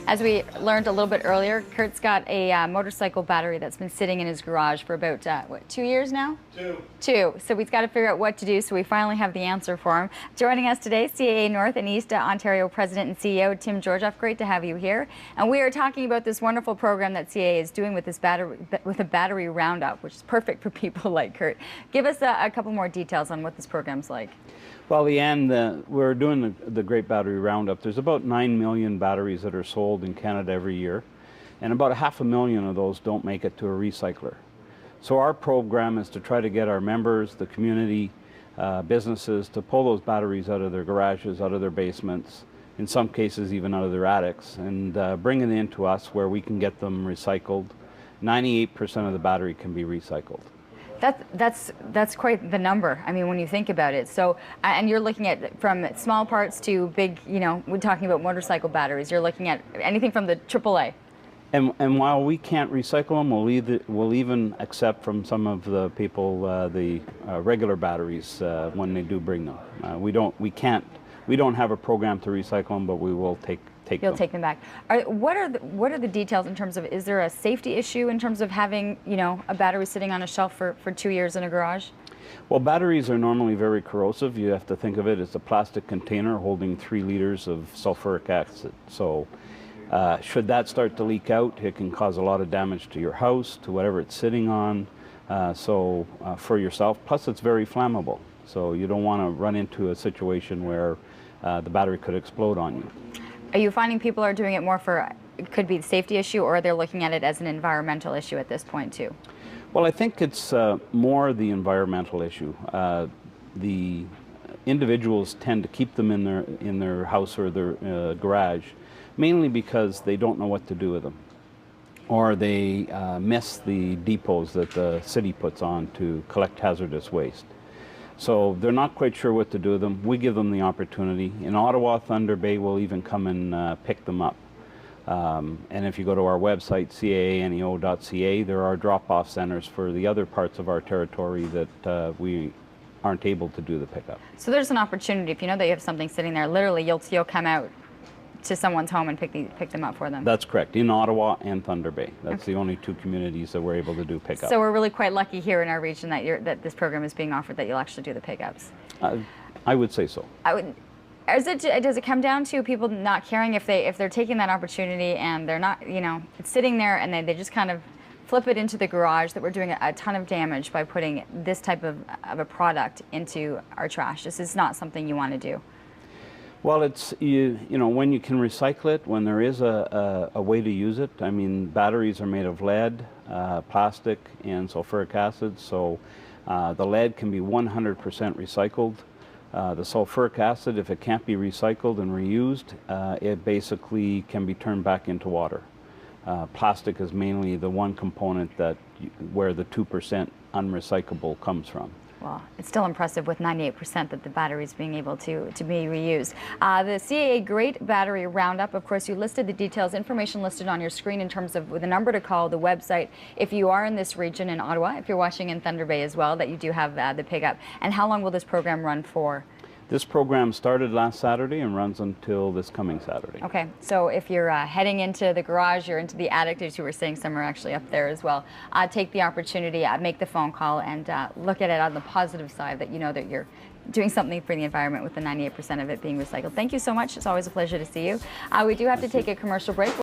As we learned a little bit earlier, Kurt's got a motorcycle battery that's been sitting in his garage for about, what, 2 years now? Two. So we've got to figure out what to do, so we finally have the answer for him. Joining us today, CAA North and East Ontario President and CEO Tim Georgieff. Great to have you here. And we are talking about this wonderful program that CAA is doing with this battery Roundup, which is perfect for people like Kurt. Give us a couple more details on what this program's like. Well, Leanne, we're doing the Great Battery Roundup. There's about 9 million batteries that are sold in Canada every year, and about 500,000 of those don't make it to a recycler. So our program is to try to get our members, the community, businesses, to pull those batteries out of their garages, out of their basements, in some cases even out of their attics, and bring it into us where we can get them recycled. 98% of the battery can be recycled. That's quite the number. I mean, when you think about it. So, and you're looking at from small parts to big. You know, we're talking about motorcycle batteries. You're looking at anything from the AAA. And while we can't recycle them, we'll even accept from some of the people the regular batteries when they do bring them. We don't have a program to recycle them, but we will take them. You'll take them back. What are the details in terms of, is there a safety issue in terms of having, you know, a battery sitting on a shelf for 2 years in a garage? Well, batteries are normally very corrosive. You have to think of it as a plastic container holding 3 liters of sulfuric acid. So should that start to leak out, it can cause a lot of damage to your house, to whatever it's sitting on, for yourself. Plus, it's very flammable. So you don't want to run into a situation where the battery could explode on you. Are you finding people are doing it more for, it could be the safety issue, or they're looking at it as an environmental issue at this point too? Well, I think it's more the environmental issue. The individuals tend to keep them in their house or their garage, mainly because they don't know what to do with them, or they miss the depots that the city puts on to collect hazardous waste. So they're not quite sure what to do with them. We give them the opportunity. In Ottawa, Thunder Bay will even come and pick them up. And if you go to our website, caaneo.ca, there are drop-off centers for the other parts of our territory that we aren't able to do the pickup. So there's an opportunity. If you know that you have something sitting there, literally you'll come out to someone's home and pick them up for them. That's correct, in Ottawa and Thunder Bay. That's the only 2 communities that we're able to do pickup. So we're really quite lucky here in our region that this program is being offered, that you'll actually do the pickups. I would say so. Does it come down to people not caring if they're taking that opportunity and they're not, you know, it's sitting there and they just kind of flip it into the garage, that we're doing a ton of damage by putting this type of a product into our trash? This is not something you want to do. Well, it's, you know, when you can recycle it, when there is a way to use it. I mean, batteries are made of lead, plastic, and sulfuric acid, so the lead can be 100% recycled. The sulfuric acid, if it can't be recycled and reused, it basically can be turned back into water. Plastic is mainly the one component where the 2% unrecyclable comes from. Well, it's still impressive with 98% that the battery is being able to be reused. The CAA Great Battery Roundup, of course, you listed the details, information listed on your screen in terms of the number to call, the website, if you are in this region in Ottawa, if you're watching in Thunder Bay as well, that you do have the pickup. And how long will this program run for? This program started last Saturday and runs until this coming Saturday. Okay, so if you're heading into the garage or into the attic, as you were saying, some are actually up there as well, take the opportunity, make the phone call, and look at it on the positive side, that you know that you're doing something for the environment with the 98% of it being recycled. Thank you so much. It's always a pleasure to see you. We do have to take a commercial break.